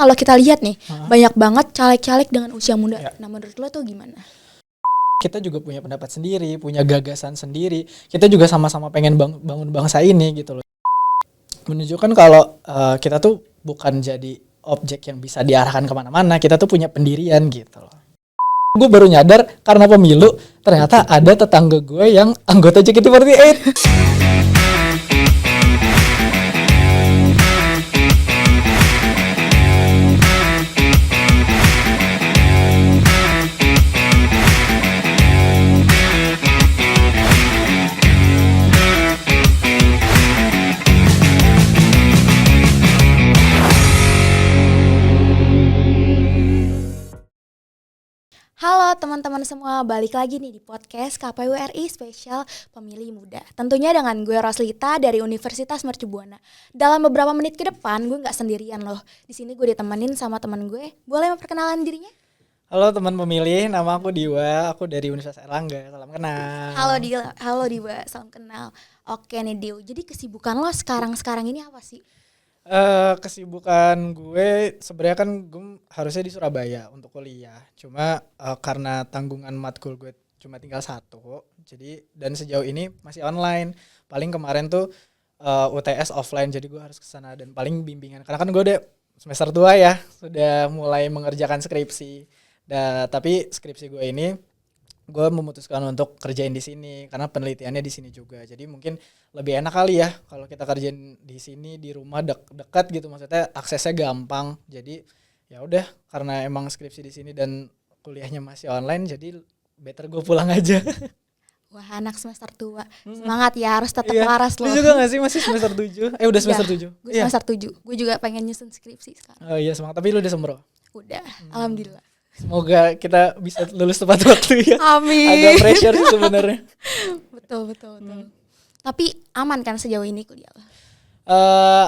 kalau kita lihat nih, banyak banget caleg-caleg dengan usia muda. Nah, menurut lo tuh gimana? Kita juga punya pendapat sendiri, punya gagasan sendiri. Kita juga sama-sama pengen bangun bangsa ini gitu loh. Menunjukkan kalau kita tuh bukan jadi objek yang bisa diarahkan kemana-mana. Kita tuh punya pendirian gitu loh. Gue baru nyadar karena pemilu ternyata ada tetangga gue yang anggota JKT48. Halo teman-teman semua, balik lagi nih di podcast KPU RI Spesial Pemilih Muda. Tentunya dengan gue Roslita dari Universitas Mercu Buana. Dalam beberapa menit ke depan gue nggak sendirian loh. Di sini gue ditemenin sama teman gue. Boleh memperkenalkan dirinya? Halo teman pemilih, nama aku Diwa, aku dari Universitas Erlangga. Salam kenal. Halo Diwa, salam kenal. Oke nih Diw, jadi kesibukan lo sekarang ini apa sih? Kesibukan gue sebenarnya kan gue harusnya di Surabaya untuk kuliah. Cuma karena tanggungan matkul gue cuma tinggal 1, jadi dan sejauh ini masih online. Paling kemarin tuh UTS offline, jadi gue harus kesana dan paling bimbingan. Karena kan gue udah semester 2 ya, sudah mulai mengerjakan skripsi. Tapi skripsi gue ini gue memutuskan untuk kerjain di sini karena penelitiannya di sini juga. Jadi mungkin lebih enak kali ya kalau kita kerjain di sini di rumah dekat gitu, maksudnya aksesnya gampang. Jadi ya udah, karena emang skripsi di sini dan kuliahnya masih online, jadi better gue pulang aja. Wah, anak semester tua. Semangat ya, harus tetap waras loh. Lu juga gak sih masih semester 7? Udah semester 7? Gue semester 7. Gue juga pengen nyusun skripsi sekarang. Oh iya, semangat. Tapi lu udah sembro? Udah, alhamdulillah. Semoga kita bisa lulus tepat waktu ya. Amin. Agak pressure sih sebenarnya. Betul. Tapi aman kan sejauh ini kuliah?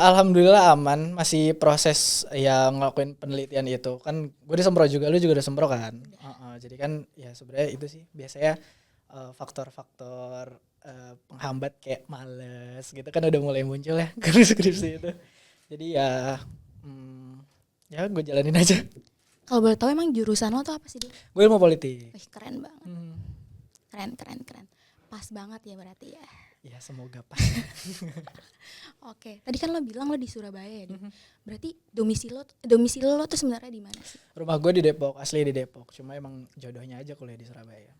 Alhamdulillah aman. Masih proses yang ngelakuin penelitian itu. Kan gue udah sembro juga, lu juga udah sembro kan. Jadi kan ya sebenarnya itu sih biasanya faktor-faktor penghambat kayak males gitu kan udah mulai muncul ya karena skripsi itu. Jadi ya gue jalanin aja. Kalau boleh tahu emang jurusan lo tuh apa sih, Dik? Gue ilmu politik. Wih, keren banget. Keren. Pas banget ya berarti ya. Ya semoga pas. Oke, tadi kan lo bilang lo di Surabaya ya, Dik. Berarti domisili lo tuh sebenarnya di mana sih? Rumah gue di Depok, asli di Depok. Cuma emang jodohnya aja kuliah di Surabaya.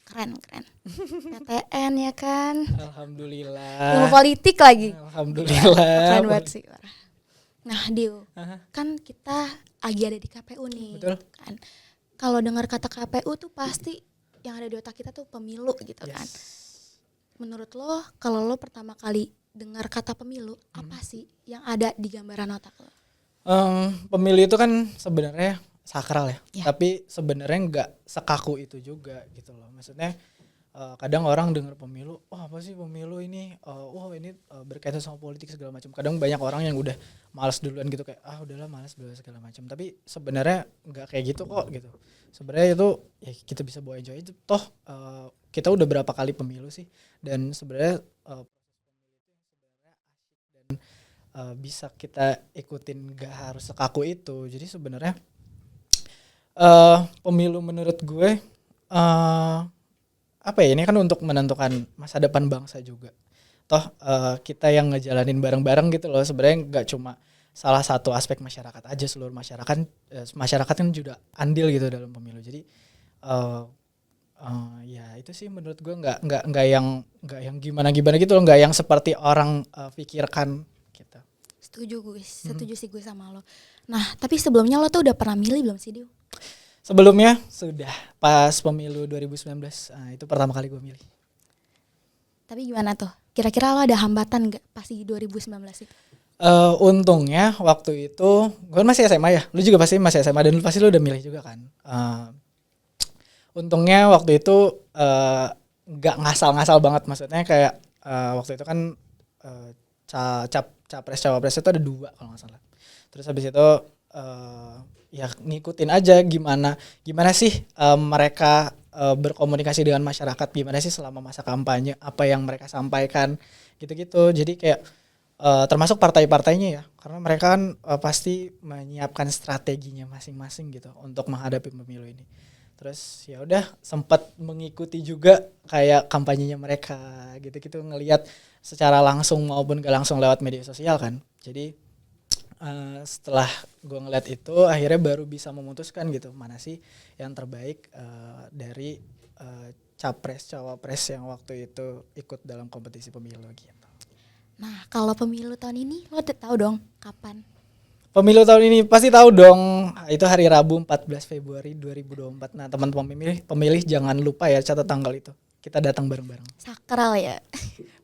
Keren. PTN ya kan? Alhamdulillah. Ilmu politik lagi. Alhamdulillah. Keren banget sih. Nah, Dio, kan kita lagi ada di KPU nih. Betul. Kan. Kalau dengar kata KPU tuh pasti yang ada di otak kita tuh pemilu gitu kan. Menurut lo, kalau lo pertama kali dengar kata pemilu, apa sih yang ada di gambaran otak lo? Pemilu itu kan sebenarnya sakral ya. Tapi sebenarnya nggak sekaku itu juga gitu loh. Maksudnya kadang orang dengar pemilu, apa sih pemilu ini? Ini berkaitan sama politik segala macam. Kadang banyak orang yang udah malas duluan gitu, kayak udahlah malas dulu segala macam. Tapi sebenarnya nggak kayak gitu kok gitu. Sebenarnya itu ya kita bisa bawa enjoy itu. Toh kita udah berapa kali pemilu sih? Dan sebenarnya bisa kita ikutin, nggak harus sekaku itu. Jadi sebenarnya pemilu menurut gue ini kan untuk menentukan masa depan bangsa juga. Toh kita yang ngejalanin bareng-bareng gitu loh. Sebenarnya nggak cuma salah satu aspek masyarakat aja, seluruh masyarakat kan juga andil gitu dalam pemilu. Jadi ya itu sih menurut gue nggak yang gimana gitu loh, nggak yang seperti orang pikirkan gitu. Setuju sih gue sama lo. Nah, tapi sebelumnya lo tuh udah pernah milih belum sih, Dio? Sebelumnya sudah, pas pemilu 2019 itu pertama kali gue milih. Tapi gimana tuh? Kira-kira lo ada hambatan gak pas di 2019 itu? Untungnya waktu itu gue masih SMA ya, lu juga pasti masih SMA dan lu pasti lu udah milih juga kan. Untungnya waktu itu gak ngasal-ngasal banget, maksudnya kayak waktu itu kan capres-cawapres itu ada 2 kalau gak salah. Terus habis itu ya ngikutin aja gimana sih mereka berkomunikasi dengan masyarakat, gimana sih selama masa kampanye, apa yang mereka sampaikan gitu-gitu. Jadi kayak termasuk partai-partainya ya, karena mereka kan pasti menyiapkan strateginya masing-masing gitu untuk menghadapi pemilu ini. Terus ya udah sempat mengikuti juga kayak kampanyenya mereka gitu-gitu, ngelihat secara langsung maupun gak langsung lewat media sosial kan. Jadi setelah gue ngeliat itu akhirnya baru bisa memutuskan gitu mana sih yang terbaik dari capres cawapres yang waktu itu ikut dalam kompetisi pemilu gitu. Nah, kalau pemilu tahun ini lo tahu dong kapan? Pemilu tahun ini pasti tahu dong, itu hari Rabu 14 Februari 2024. Nah, teman-teman pemilih jangan lupa ya catat tanggal itu. Kita datang bareng-bareng. Sakral ya.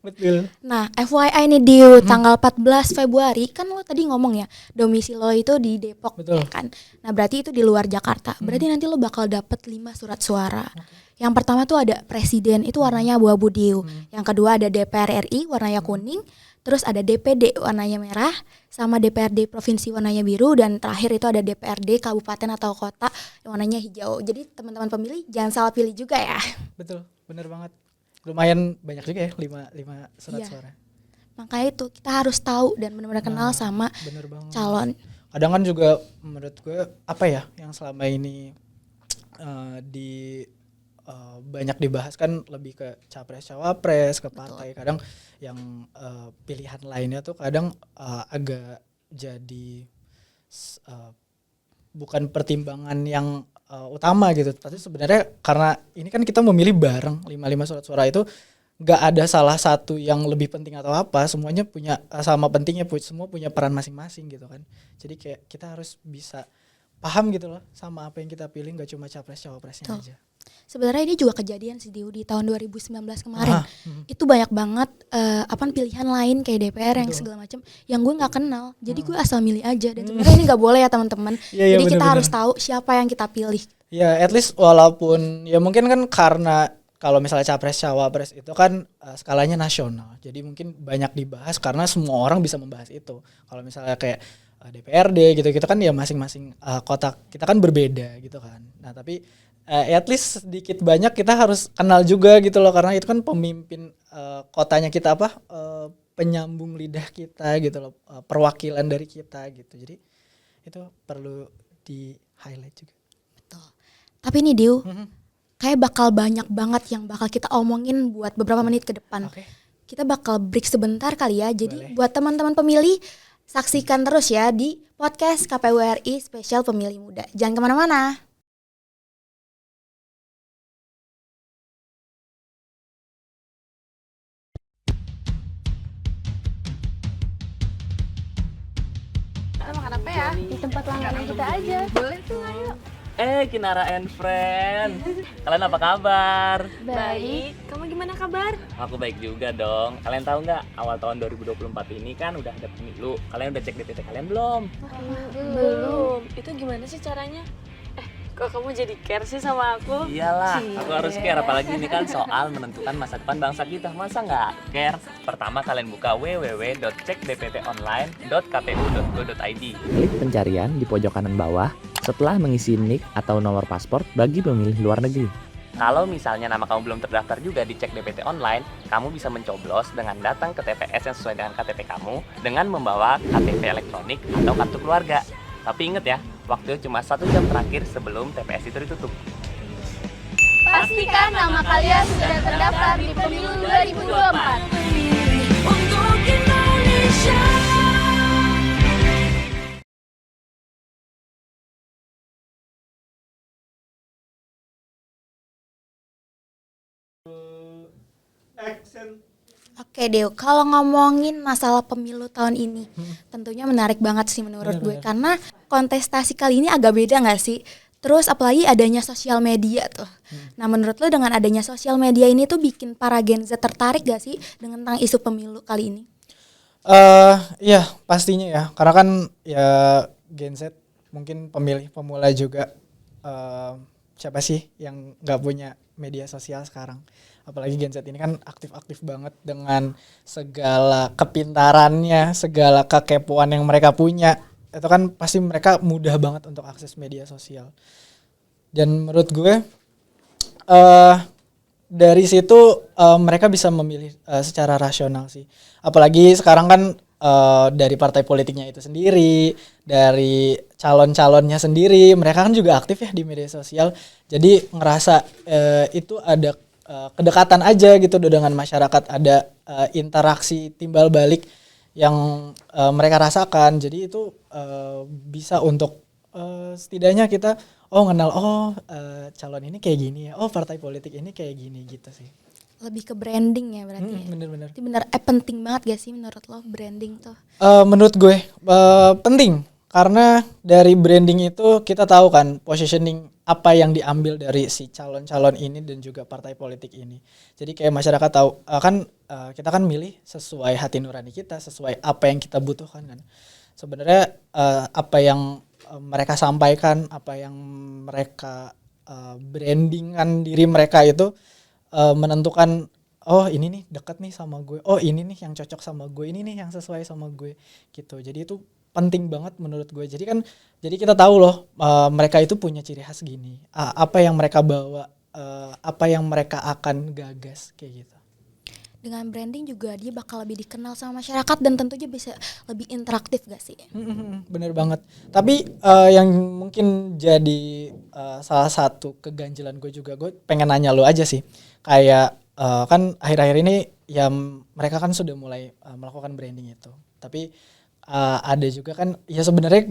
Betul. Nah, FYI nih di tanggal 14 Februari kan lo tadi ngomong ya, domisili lo itu di Depok. Betul. Ya kan. Nah, berarti itu di luar Jakarta. Berarti nanti lo bakal dapet 5 surat suara. Yang pertama tuh ada presiden, itu warnanya abu-abu Diu. Yang kedua ada DPR RI warnanya kuning. Terus ada DPD warnanya merah, sama DPRD provinsi warnanya biru, dan terakhir itu ada DPRD kabupaten atau kota yang warnanya hijau. Jadi teman-teman pemilih jangan salah pilih juga ya. Betul, bener banget. Lumayan banyak juga ya, 5 surat suara. Makanya itu kita harus tahu dan benar-benar kenal sama calon. Kadang kan juga menurut gue apa ya yang selama ini banyak dibahas kan lebih ke capres cawapres, ke partai. Betul. Kadang yang pilihan lainnya tuh kadang agak jadi bukan pertimbangan yang utama gitu. Tapi sebenarnya karena ini kan kita memilih bareng 5 surat suara itu, nggak ada salah satu yang lebih penting atau apa, semuanya punya sama pentingnya, semua punya peran masing-masing gitu kan. Jadi kayak kita harus bisa paham gitu loh sama apa yang kita pilih, nggak cuma capres cawapresnya aja. Sebenarnya ini juga kejadian sih di tahun 2019 kemarin. Itu banyak banget pilihan lain kayak DPR yang segala macam yang gue nggak kenal. Jadi gue asal milih aja, dan sebenarnya ini nggak boleh ya teman-teman. Jadi kita harus tahu siapa yang kita pilih. Ya, at least walaupun ya mungkin kan karena kalau misalnya capres cawapres itu kan skalanya nasional. Jadi mungkin banyak dibahas karena semua orang bisa membahas itu. Kalau misalnya kayak DPRD gitu-gitu kan ya masing-masing kota kita kan berbeda gitu kan. Nah, tapi at least sedikit banyak kita harus kenal juga gitu loh, karena itu kan pemimpin kotanya kita, penyambung lidah kita gitu loh, perwakilan dari kita gitu. Jadi itu perlu di highlight juga. Betul. Tapi nih Diu, kayak bakal banyak banget yang bakal kita omongin buat beberapa menit ke depan. Kita bakal break sebentar kali ya. Jadi buat teman-teman pemilih, saksikan terus ya di podcast KPU RI Spesial Pemilih Muda. Jangan kemana-mana. Makan apa ya? Di tempat langganan kita aja. Boleh tuh, ayo. Kinara and Friend. Kalian apa kabar? Baik. Kamu gimana kabar? Aku baik juga dong. Kalian tahu nggak, awal tahun 2024 ini kan udah ada pemilu. Kalian udah cek DPT kalian belum? Belum. Itu gimana sih caranya? Kok kamu jadi care sih sama aku? Iyalah, aku harus care. Apalagi ini kan soal menentukan masa depan bangsa kita. Masa nggak care? Pertama kalian buka www.cekdptonline.kpu.go.id. Klik pencarian di pojok kanan bawah setelah mengisi NIK atau nomor paspor bagi pemilih luar negeri. Kalau misalnya nama kamu belum terdaftar juga di Cek DPT Online, kamu bisa mencoblos dengan datang ke TPS yang sesuai dengan KTP kamu dengan membawa KTP elektronik atau kartu keluarga. Tapi ingat ya, waktu cuma 1 jam terakhir sebelum TPS itu ditutup. Pastikan nama kalian sudah terdaftar di Pemilu 2024. Untuk Indonesia. Oke Deo, kalau ngomongin masalah pemilu tahun ini, tentunya menarik banget sih menurut gue, karena kontestasi kali ini agak beda nggak sih? Terus apalagi adanya sosial media tuh. Nah, menurut lo dengan adanya sosial media ini tuh bikin para Gen Z tertarik gak sih dengan tentang isu pemilu kali ini? Iya pastinya ya, karena kan ya Gen Z mungkin pemilih pemula juga. Siapa sih yang nggak punya media sosial sekarang? Apalagi Gen Z ini kan aktif-aktif banget dengan segala kepintarannya, segala kekepoan yang mereka punya. Itu kan pasti mereka mudah banget untuk akses media sosial. Dan menurut gue dari situ mereka bisa memilih secara rasional sih. Apalagi sekarang kan dari partai politiknya itu sendiri, dari calon-calonnya sendiri, mereka kan juga aktif ya di media sosial. Jadi ngerasa itu ada kedekatan aja gitu dengan masyarakat, ada interaksi timbal balik yang mereka rasakan. Jadi itu bisa untuk setidaknya kita kenal calon ini kayak gini ya, partai politik ini kayak gini gitu sih. Lebih ke branding ya berarti. Bener-bener. Itu bener penting banget gak sih menurut lo branding tuh? Menurut gue penting, karena dari branding itu kita tahu kan positioning apa yang diambil dari si calon-calon ini dan juga partai politik ini. Jadi kayak masyarakat tahu kita kan milih sesuai hati nurani kita, sesuai apa yang kita butuhkan kan. Sebenarnya apa yang mereka sampaikan, apa yang mereka brandingan diri mereka itu menentukan ini nih dekat nih sama gue, ini nih yang cocok sama gue, ini nih yang sesuai sama gue gitu. Jadi itu penting banget menurut gue. Jadi kita tahu loh mereka itu punya ciri khas gini, apa yang mereka bawa, apa yang mereka akan gagas kayak gitu. Dengan branding juga dia bakal lebih dikenal sama masyarakat dan tentunya bisa lebih interaktif gak sih? Bener banget. Tapi yang mungkin jadi salah satu keganjilan gue juga, gue pengen nanya lo aja sih. Kayak kan akhir-akhir ini ya mereka kan sudah mulai melakukan branding itu. Tapi ada juga kan ya sebenarnya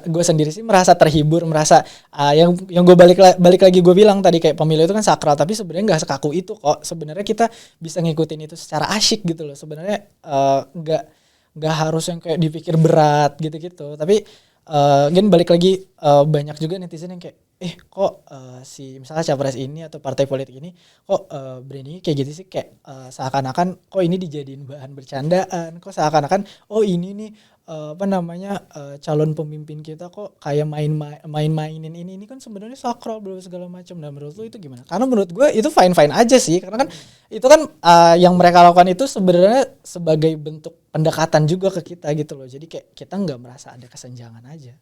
gue sendiri sih merasa terhibur, merasa yang gue balik lagi gue bilang tadi, kayak pemilu itu kan sakral, tapi sebenarnya nggak sekaku itu kok. Sebenarnya kita bisa ngikutin itu secara asyik gitu loh. Sebenarnya nggak harus yang kayak dipikir berat gitu-gitu. Tapi balik lagi banyak juga netizen yang kayak kok si misalnya capres ini atau partai politik ini kok brandingnya kayak gitu sih, kayak seakan-akan kok ini dijadiin bahan bercandaan, kok seakan-akan ini nih calon pemimpin kita kok kayak mainin ini kan sebenarnya sakral bro segala macam. Nah menurut lo itu gimana? Karena menurut gue itu fine aja sih, karena kan itu kan yang mereka lakukan itu sebenarnya sebagai bentuk pendekatan juga ke kita gitu loh. Jadi kayak kita nggak merasa ada kesenjangan aja.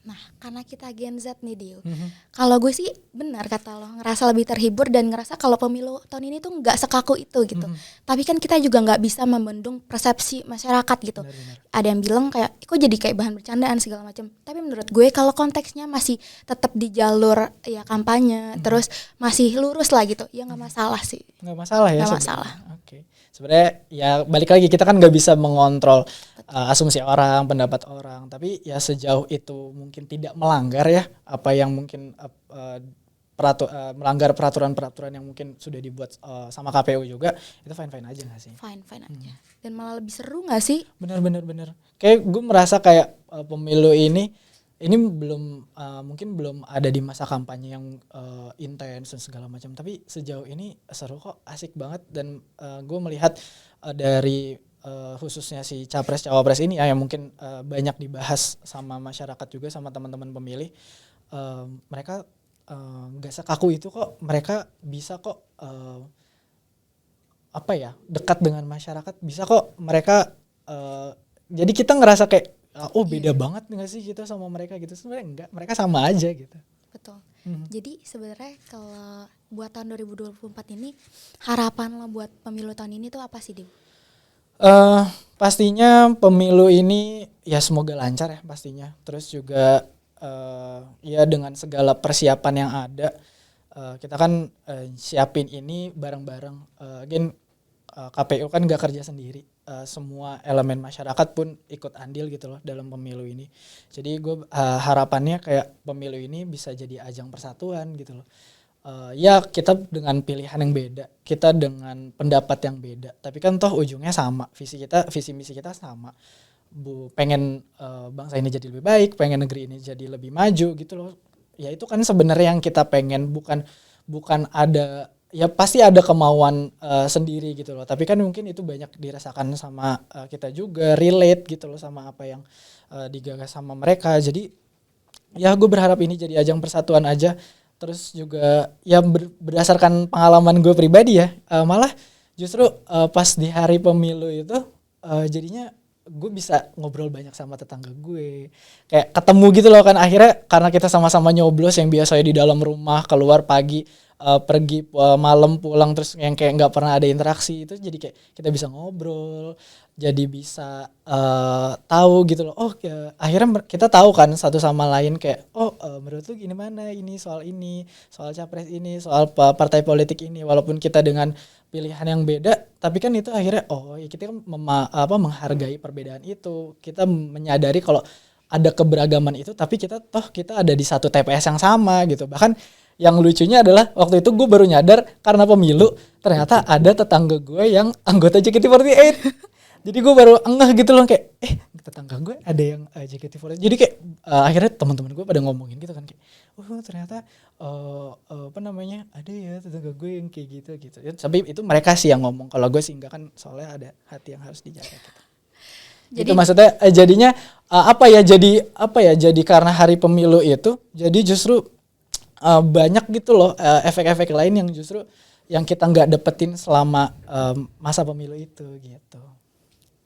Nah, karena kita Gen Z nih, Dio. Kalau gue sih benar kata lo, ngerasa lebih terhibur dan ngerasa kalau pemilu tahun ini tuh nggak sekaku itu gitu. Tapi kan kita juga nggak bisa membendung persepsi masyarakat gitu. Benar. Ada yang bilang kayak, kok jadi kayak bahan bercandaan segala macam. Tapi menurut gue kalau konteksnya masih tetap di jalur ya kampanye, terus masih lurus lah gitu, ya nggak masalah sih. Nggak masalah ya. Nggak masalah. Oke. Sebenarnya ya balik lagi, kita kan nggak bisa mengontrol asumsi orang, pendapat orang, tapi ya sejauh itu mungkin tidak melanggar ya apa yang mungkin melanggar peraturan-peraturan yang mungkin sudah dibuat sama KPU juga, itu fine aja nggak sih? Fine aja. Dan malah lebih seru nggak sih? Bener. Kayak gue merasa kayak pemilu ini mungkin belum ada di masa kampanye yang intens dan segala macam, tapi sejauh ini seru kok, asik banget. Dan gue melihat dari khususnya si capres cawapres ini ya, yang mungkin banyak dibahas sama masyarakat juga, sama teman-teman pemilih, mereka nggak sekaku itu kok, mereka bisa kok dekat dengan masyarakat, bisa kok mereka jadi kita ngerasa kayak beda banget nggak sih kita sama mereka gitu. Sebenarnya enggak, mereka sama aja gitu. Betul. Jadi sebenarnya kalau buat tahun 2024 ini harapan lo buat pemilu tahun ini tuh apa sih, Dim? Pastinya pemilu ini ya semoga lancar ya pastinya. Terus juga ya dengan segala persiapan yang ada, kita kan siapin ini bareng-bareng. KPU kan gak kerja sendiri, semua elemen masyarakat pun ikut andil gitu loh dalam pemilu ini. Jadi gue harapannya kayak pemilu ini bisa jadi ajang persatuan gitu loh. Ya kita dengan pilihan yang beda, kita dengan pendapat yang beda, tapi kan toh ujungnya sama, visi misi kita sama. Pengen bangsa ini jadi lebih baik, pengen negeri ini jadi lebih maju gitu loh. Ya itu kan sebenarnya yang kita pengen, bukan ada, ya pasti ada kemauan sendiri gitu loh. Tapi kan mungkin itu banyak dirasakan sama kita juga, relate gitu loh sama apa yang digagas sama mereka. Jadi ya gue berharap ini jadi ajang persatuan aja. Terus juga ya berdasarkan pengalaman gue pribadi ya, malah justru pas di hari pemilu itu jadinya gue bisa ngobrol banyak sama tetangga gue, kayak ketemu gitu loh kan. Akhirnya karena kita sama-sama nyoblos, yang biasanya di dalam rumah, keluar pagi, pergi malam pulang, terus yang kayak nggak pernah ada interaksi, itu jadi kayak kita bisa ngobrol. jadi bisa tahu gitu loh. Oh akhirnya kita tahu kan satu sama lain kayak menurut lu gimana ini soal capres ini, soal partai politik ini, walaupun kita dengan pilihan yang beda, tapi kan itu akhirnya ya kita kan menghargai perbedaan itu. Kita menyadari kalau ada keberagaman itu, tapi kita ada di satu TPS yang sama gitu. Bahkan yang lucunya adalah waktu itu gue baru nyadar karena pemilu ternyata ada tetangga gue yang anggota JKT48. Jadi gue baru ngeh gitu loh kayak tetangga gue ada yang JKT48. Jadi kayak akhirnya teman-teman gue pada ngomongin gitu kan kayak ternyata ada ya tetangga gue yang kayak gitu. Tapi itu mereka sih yang ngomong. Kalau gue sih enggak, kan soalnya ada hati yang harus dijaga gitu. Jadi gitu maksudnya jadinya jadi karena hari pemilu itu jadi justru banyak gitu loh efek-efek lain yang justru yang kita nggak dapetin selama masa pemilu itu gitu.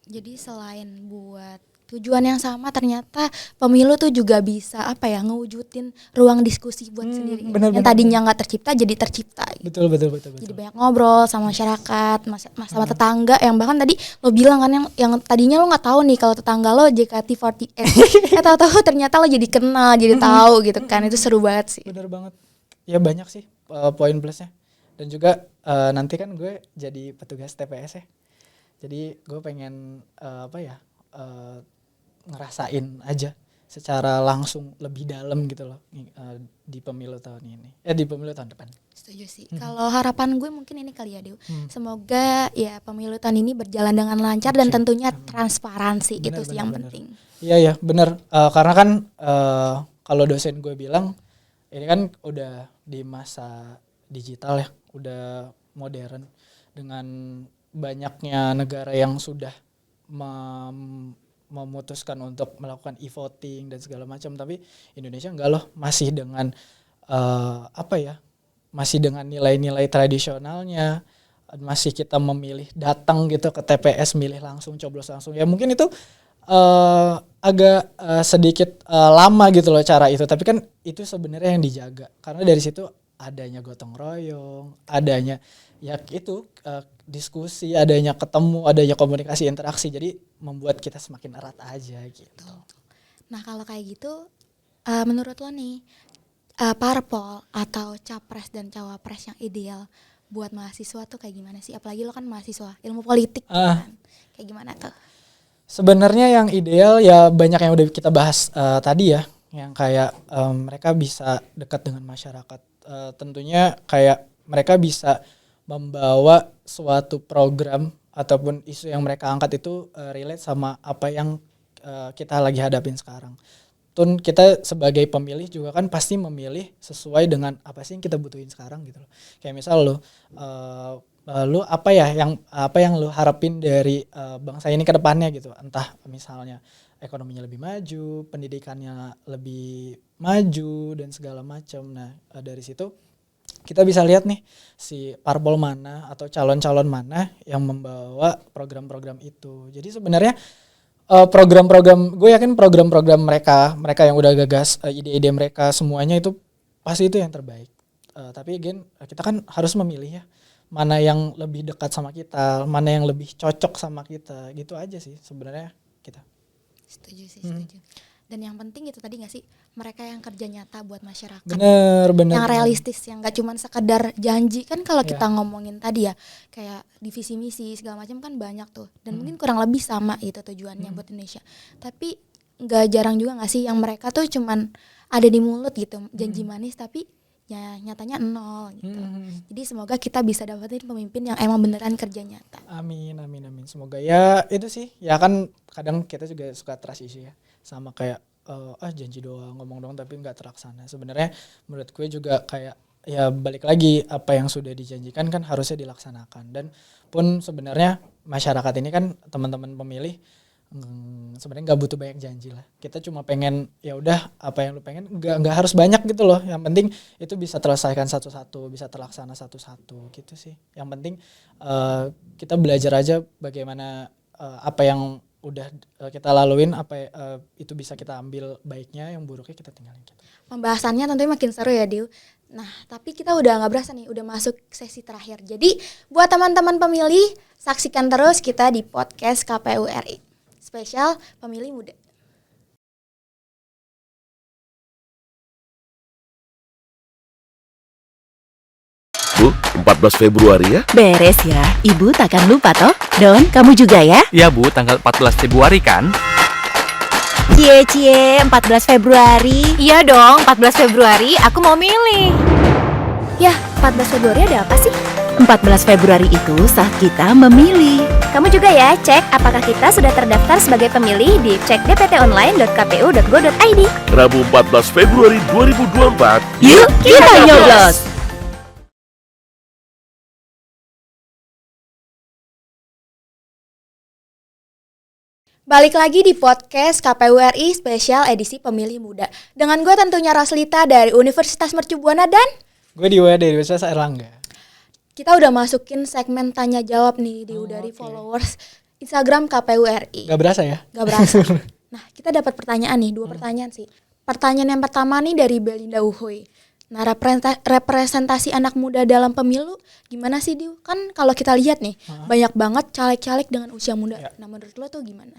Jadi selain buat tujuan yang sama, ternyata pemilu tuh juga bisa ngewujudin ruang diskusi buat sendiri. Yang tadinya nggak tercipta jadi tercipta. Gitu. Betul. Jadi banyak ngobrol sama masyarakat, sama tetangga. Yang bahkan tadi lo bilang kan yang tadinya lo nggak tahu nih kalau tetangga lo JKT48. Tahu-tahu ternyata lo jadi kenal, jadi tahu gitu kan. Itu seru banget sih. Bener banget. Ya banyak sih poin plusnya. Dan juga nanti kan gue jadi petugas TPS ya. Jadi gue pengen ngerasain aja secara langsung lebih dalam gitu loh di pemilu tahun ini. Di pemilu tahun depan. Setuju sih. Kalau harapan gue mungkin ini kali ya, Dew. Semoga ya pemilu tahun ini berjalan dengan lancar dan tentunya transparansi. Itu sih yang penting. Iya benar. Karena kan kalau dosen gue bilang ini kan udah di masa digital ya, udah modern dengan banyaknya negara yang sudah memutuskan untuk melakukan e-voting dan segala macam, tapi Indonesia enggak loh, masih dengan masih dengan nilai-nilai tradisionalnya, masih kita memilih datang gitu ke TPS, milih langsung, coblos langsung. Ya mungkin itu agak sedikit lama gitu loh cara itu, tapi kan itu sebenarnya yang dijaga karena dari situ adanya gotong royong, adanya diskusi, adanya ketemu, adanya komunikasi, interaksi, jadi membuat kita semakin erat aja gitu. Nah kalau kayak gitu, menurut lo nih parpol atau capres dan cawapres yang ideal buat mahasiswa tuh kayak gimana sih? Apalagi lo kan mahasiswa ilmu politik kan, kayak gimana tuh? Sebenarnya yang ideal ya banyak yang udah kita bahas tadi ya, yang kayak mereka bisa dekat dengan masyarakat. Tentunya kayak mereka bisa membawa suatu program ataupun isu yang mereka angkat itu relate sama apa yang kita lagi hadapin sekarang. Kita sebagai pemilih juga kan pasti memilih sesuai dengan apa sih yang kita butuhin sekarang gitu loh. Kayak misal lu apa yang lu harapin dari bangsa ini ke depannya gitu. Entah misalnya ekonominya lebih maju, pendidikannya lebih maju dan segala macam. Nah, dari situ kita bisa lihat nih si parpol mana atau calon-calon mana yang membawa program-program itu. Jadi sebenarnya gue yakin program-program mereka yang udah gagas, ide-ide mereka semuanya itu pasti itu yang terbaik. Tapi again kita kan harus memilih ya, mana yang lebih dekat sama kita, mana yang lebih cocok sama kita, gitu aja sih sebenarnya kita. Setuju sih, setuju. Dan yang penting itu tadi nggak sih, mereka yang kerja nyata buat masyarakat. Bener. Yang realistis, yang nggak cuma sekedar janji kan. Kalau kita ngomongin tadi ya, kayak divisi misi segala macam kan banyak tuh. Dan mungkin kurang lebih sama itu tujuannya buat Indonesia. Tapi nggak jarang juga nggak sih yang mereka tuh cuman ada di mulut gitu, janji manis tapi ya nyatanya nol gitu. Jadi semoga kita bisa dapetin pemimpin yang emang beneran kerja nyata. Amin. Semoga ya itu sih. Ya kan kadang kita juga suka trust issue ya. Sama kayak janji doang, ngomong doang tapi nggak terlaksana. Sebenarnya menurut gue juga kayak ya balik lagi, apa yang sudah dijanjikan kan harusnya dilaksanakan. Dan pun sebenarnya masyarakat ini kan teman-teman pemilih sebenarnya nggak butuh banyak janji lah. Kita cuma pengen ya udah apa yang lu pengen, nggak harus banyak gitu loh. Yang penting itu bisa terselesaikan satu-satu, bisa terlaksana satu-satu gitu sih. Yang penting kita belajar aja bagaimana apa yang udah kita laluin, itu bisa kita ambil baiknya, yang buruknya kita tinggalin gitu. Pembahasannya tentunya makin seru ya, Diu. Nah, tapi kita udah nggak berasa nih, udah masuk sesi terakhir. Jadi, buat teman-teman pemilih, saksikan terus kita di podcast KPU RI. Spesial Pemilih Muda. Bu, 14 Februari ya? Beres ya, Ibu takkan lupa toh. Don, kamu juga ya? Ya Bu, tanggal 14 Februari kan? Cie, 14 Februari. Iya dong, 14 Februari aku mau milih. Ya, 14 Februari ada apa sih? 14 Februari itu saat kita memilih. Kamu juga ya, cek apakah kita sudah terdaftar sebagai pemilih di cekdptonline.kpu.go.id. Rabu 14 Februari 2024. Yuk, kita nyoblos! Balik lagi di podcast KPU RI spesial edisi Pemilih Muda. Dengan gue tentunya Roslita dari Universitas Mercu Buana dan Gue Diwa dari Universitas Airlangga. kita udah masukin segmen tanya jawab nih dari followers Instagram KPU RI. Gak berasa ya? Gak berasa. Nah, kita dapat pertanyaan nih, 2 pertanyaan sih. Pertanyaan yang pertama nih dari Belinda Uhoy. Nah, representasi anak muda dalam pemilu gimana sih, Diu? Kan kalau kita lihat nih, banyak banget caleg-caleg dengan usia muda. Ya. Nah, menurut lo tuh gimana?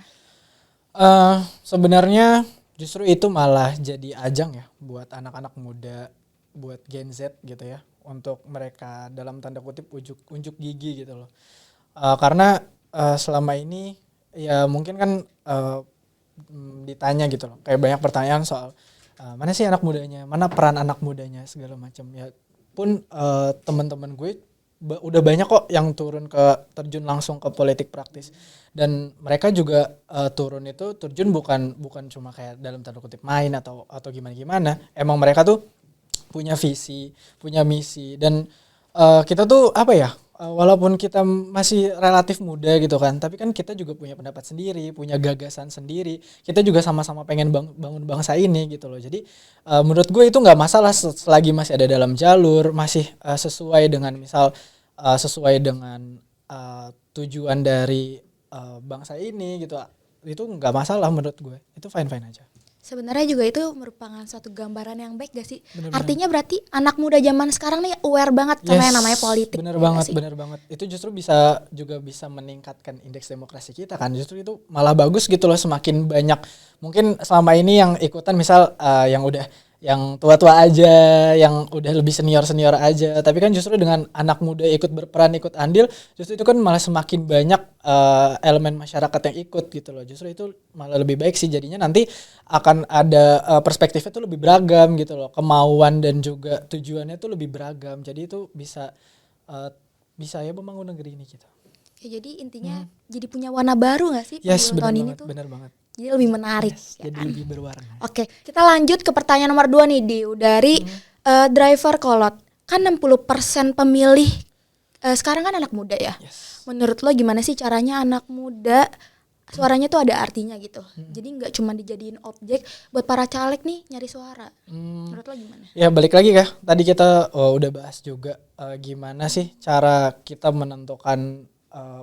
Sebenarnya justru itu malah jadi ajang ya buat anak-anak muda, buat Gen Z gitu ya, untuk mereka dalam tanda kutip unjuk gigi gitu loh. Karena selama ini ya mungkin kan ditanya gitu loh, kayak banyak pertanyaan soal mana sih anak mudanya, mana peran anak mudanya segala macam ya. Pun teman-teman gue udah banyak kok yang terjun langsung ke politik praktis, dan mereka juga terjun bukan cuma kayak dalam tanda kutip main atau gimana. Emang mereka tuh punya visi, punya misi, dan kita tuh apa ya, walaupun kita masih relatif muda gitu kan, tapi kan kita juga punya pendapat sendiri, punya gagasan sendiri. Kita juga sama-sama pengen bangun bangsa ini gitu loh. Jadi menurut gue itu nggak masalah selagi masih ada dalam jalur, masih sesuai dengan tujuan dari bangsa ini gitu. Itu nggak masalah menurut gue. Itu fine-fine aja. Sebenarnya juga itu merupakan suatu gambaran yang baik gak sih? Bener-bener. Artinya berarti anak muda zaman sekarang nih aware banget sama yang namanya politik. Bener ya banget, gak sih? bener banget. Itu justru bisa meningkatkan indeks demokrasi kita kan. Justru itu malah bagus gitu loh, semakin banyak. Mungkin selama ini yang ikutan misal yang tua-tua aja, yang udah lebih senior aja. Tapi kan justru dengan anak muda ikut berperan, ikut andil, justru itu kan malah semakin banyak elemen masyarakat yang ikut gitu loh. Justru itu malah lebih baik sih, jadinya nanti akan ada perspektifnya tuh lebih beragam gitu loh. Kemauan dan juga tujuannya tuh lebih beragam. Jadi itu bisa ya membangun negeri ini gitu. Ya, jadi intinya jadi punya warna baru gak sih Yes, pemilu tahun ini tuh? bener banget. Jadi lebih menarik. Yes, Ya jadi kan? lebih berwarna. Oke, kita lanjut ke pertanyaan nomor 2 nih, Diu, dari driver kolot. Kan 60% pemilih sekarang kan anak muda ya. Yes. Menurut lo gimana sih caranya anak muda suaranya tuh ada artinya gitu. Jadi nggak cuma dijadiin objek buat para caleg nih nyari suara. Menurut lo gimana? Ya balik lagi ya, tadi kita udah bahas juga gimana sih cara kita menentukan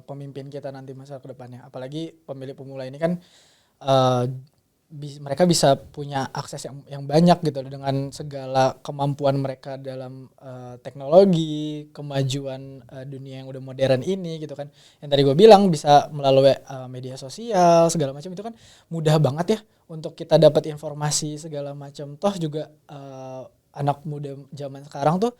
pemimpin kita nanti masa ke depannya. Apalagi pemilih pemula ini kan mereka bisa punya akses yang banyak gitu dengan segala kemampuan mereka dalam teknologi, kemajuan dunia yang udah modern ini gitu kan. Yang tadi gue bilang bisa melalui media sosial segala macam, itu kan mudah banget ya untuk kita dapat informasi segala macam. Toh juga anak muda zaman sekarang tuh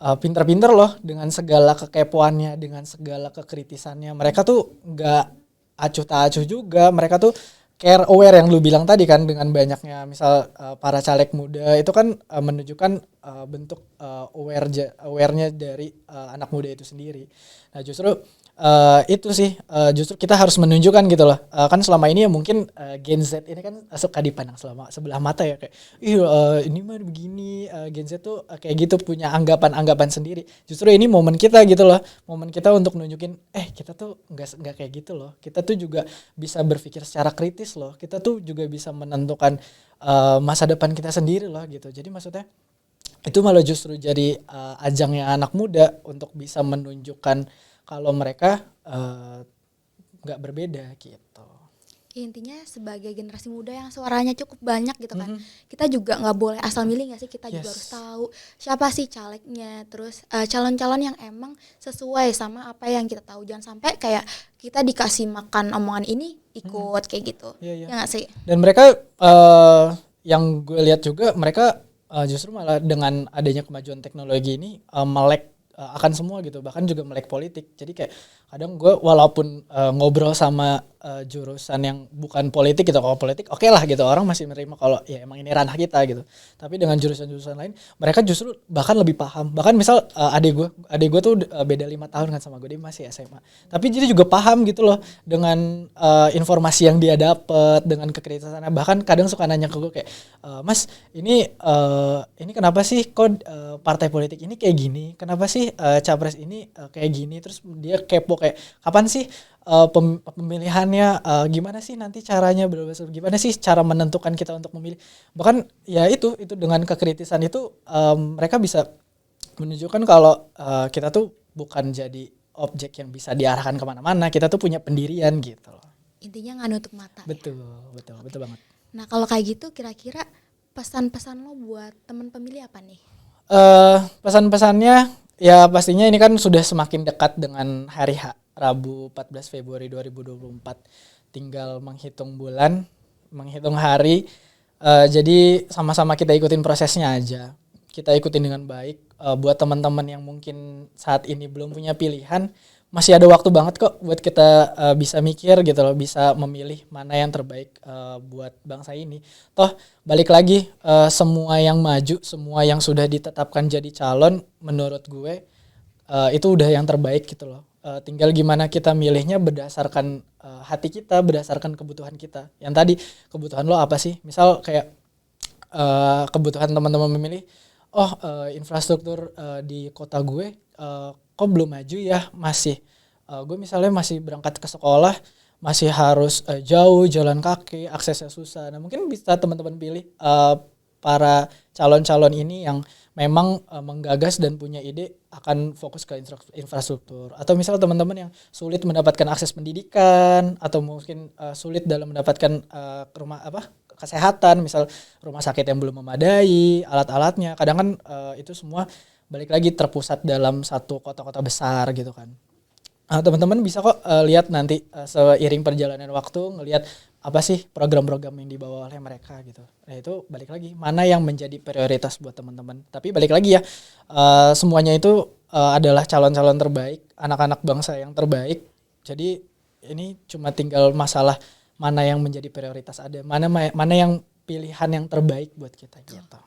pinter-pinter loh dengan segala kekepoannya, dengan segala kekritisannya. Mereka tuh nggak acuh tak acuh juga, mereka tuh care, aware yang lu bilang tadi kan, dengan banyaknya misal para caleg muda itu kan menunjukkan bentuk awarenya dari anak muda itu sendiri. Nah justru itu sih justru kita harus menunjukkan gitu loh. Kan selama ini ya mungkin Gen Z ini kan suka dipandang sebelah mata ya, kayak ini mah begini, Gen Z tuh kayak gitu, punya anggapan sendiri. Justru ini momen kita gitu loh, momen kita untuk nunjukin kita tuh nggak kayak gitu loh. Kita tuh juga bisa berpikir secara kritis loh. Kita tuh juga bisa menentukan masa depan kita sendiri loh gitu. Jadi maksudnya itu malah justru jadi ajangnya anak muda untuk bisa menunjukkan kalau mereka nggak berbeda gitu. Intinya sebagai generasi muda yang suaranya cukup banyak gitu kan, kita juga nggak boleh asal milih nggak sih, kita juga harus tahu siapa sih calegnya, terus calon-calon yang emang sesuai sama apa yang kita tahu. Jangan sampai kayak kita dikasih makan omongan ini ikut kayak gitu, ya nggak sih? Dan mereka yang gue lihat juga mereka justru malah dengan adanya kemajuan teknologi ini melek akan semua gitu, bahkan juga melek politik. Jadi kayak kadang gue walaupun ngobrol sama jurusan yang bukan politik gitu, kalau politik oke lah gitu, orang masih menerima kalau ya emang ini ranah kita gitu. Tapi dengan jurusan-jurusan lain mereka justru bahkan lebih paham. Bahkan misal adik gue tuh beda 5 tahun kan sama gue, dia masih SMA. Tapi jadi juga paham gitu loh dengan informasi yang dia dapat, dengan kekritisannya. Bahkan kadang suka nanya ke gue kayak, Mas ini kenapa sih kok partai politik ini kayak gini? Kenapa sih capres ini kayak gini? Terus dia kepo kayak kapan sih pemilihannya, gimana sih nanti caranya, gimana sih cara menentukan kita untuk memilih. Bahkan ya itu dengan kekritisan itu mereka bisa menunjukkan kalau kita tuh bukan jadi objek yang bisa diarahkan kemana-mana, kita tuh punya pendirian gitu loh. Intinya nggak nutup mata. Betul banget. Nah kalau kayak gitu kira-kira pesan-pesan lo buat teman pemilih apa nih? Pesan-pesannya ya pastinya ini kan sudah semakin dekat dengan hari H, Rabu 14 Februari 2024. Tinggal menghitung bulan, menghitung hari. Jadi sama-sama kita ikutin prosesnya aja. Kita ikutin dengan baik. Buat teman-teman yang mungkin saat ini belum punya pilihan, masih ada waktu banget kok buat kita bisa mikir gitu loh, bisa memilih mana yang terbaik buat bangsa ini. Toh balik lagi, semua yang maju, semua yang sudah ditetapkan jadi calon, menurut gue itu udah yang terbaik gitu loh. Tinggal gimana kita milihnya berdasarkan hati kita, berdasarkan kebutuhan kita. Yang tadi, kebutuhan lo apa sih? Misal kayak kebutuhan teman-teman memilih, infrastruktur di kota gue kok belum maju ya, masih gue misalnya masih berangkat ke sekolah, masih harus jauh, jalan kaki, aksesnya susah. Nah mungkin bisa teman-teman pilih para calon-calon ini yang memang menggagas dan punya ide akan fokus ke infrastruktur. Atau misal teman-teman yang sulit mendapatkan akses pendidikan, atau mungkin sulit dalam mendapatkan kesehatan, misal rumah sakit yang belum memadai, alat-alatnya. Kadang kan itu semua balik lagi terpusat dalam satu kota-kota besar gitu kan. Teman-teman bisa kok lihat nanti seiring perjalanan waktu, ngelihat apa sih program-program yang dibawa oleh mereka gitu. Nah itu balik lagi mana yang menjadi prioritas buat teman-teman. Tapi balik lagi ya, semuanya itu adalah calon-calon terbaik, anak-anak bangsa yang terbaik. Jadi ini cuma tinggal masalah mana yang menjadi prioritas, ada mana yang pilihan yang terbaik buat kita gitu.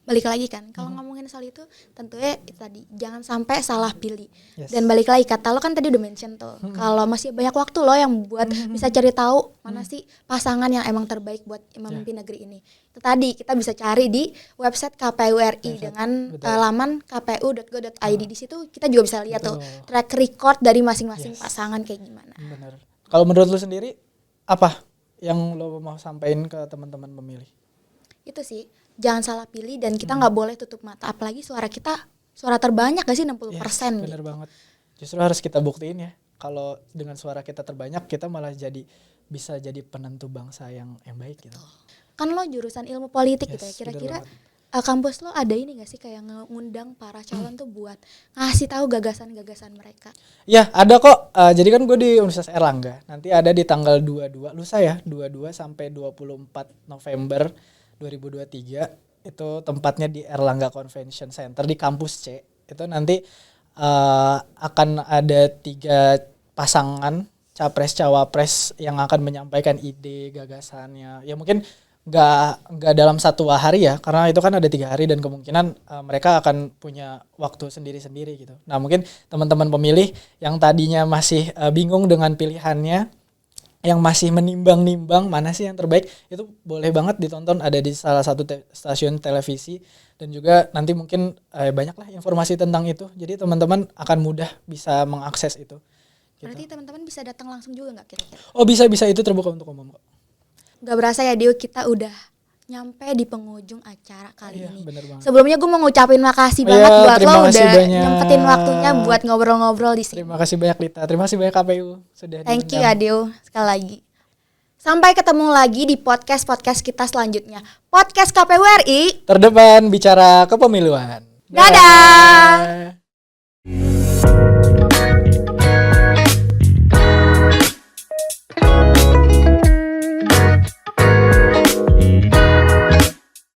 Balik lagi kan, kalau ngomongin soal itu tentunya tadi jangan sampai salah pilih. Dan balik lagi, kata lo kan tadi udah mention tuh, kalau masih banyak waktu lo yang buat bisa cari tahu mana sih pasangan yang emang terbaik buat memimpin negeri ini. Itu tadi kita bisa cari di website KPU RI dengan laman kpu.go.id. Di situ kita juga bisa lihat tuh track record dari masing-masing pasangan kayak gimana. Benar. Kalau menurut lo sendiri apa yang lo mau sampaikan ke teman-teman pemilih? Itu sih, jangan salah pilih dan kita nggak boleh tutup mata. Apalagi suara kita suara terbanyak gak sih, 60% bener gitu. Banget. Justru harus kita buktiin ya, kalau dengan suara kita terbanyak kita malah bisa jadi penentu bangsa yang baik gitu. Kan lo jurusan ilmu politik gitu ya, kira-kira kampus lo ada ini gak sih kayak ngundang para calon tuh buat ngasih tahu gagasan-gagasan mereka? Ya ada kok, jadi kan gue di Universitas Airlangga, nanti ada di tanggal 22 lusa ya, 22 sampai 24 November 2023, itu tempatnya di Airlangga Convention Center di kampus C. Itu nanti akan ada 3 pasangan capres cawapres yang akan menyampaikan ide gagasannya. Ya mungkin nggak dalam satu hari ya, karena itu kan ada 3 hari dan kemungkinan mereka akan punya waktu sendiri-sendiri gitu. Nah mungkin teman-teman pemilih yang tadinya masih bingung dengan pilihannya, yang masih menimbang-nimbang mana sih yang terbaik, itu boleh banget ditonton, ada di salah satu stasiun televisi, dan juga nanti mungkin banyaklah informasi tentang itu, jadi teman-teman akan mudah bisa mengakses itu. Berarti teman-teman bisa datang langsung juga nggak kira-kira? Oh bisa, itu terbuka untuk umum kok. Gak berasa ya Dio, kita udah nyampe di penghujung acara kali ini. Sebelumnya gue mau ngucapin makasih banget buat lo udah nyempetin waktunya buat ngobrol-ngobrol di sini. Terima kasih banyak Lita, terima kasih banyak KPU sudah. Thank you Adeo sekali lagi. Sampai ketemu lagi di podcast-podcast kita selanjutnya. Podcast KPU RI. Terdepan bicara kepemiluan. Dadah.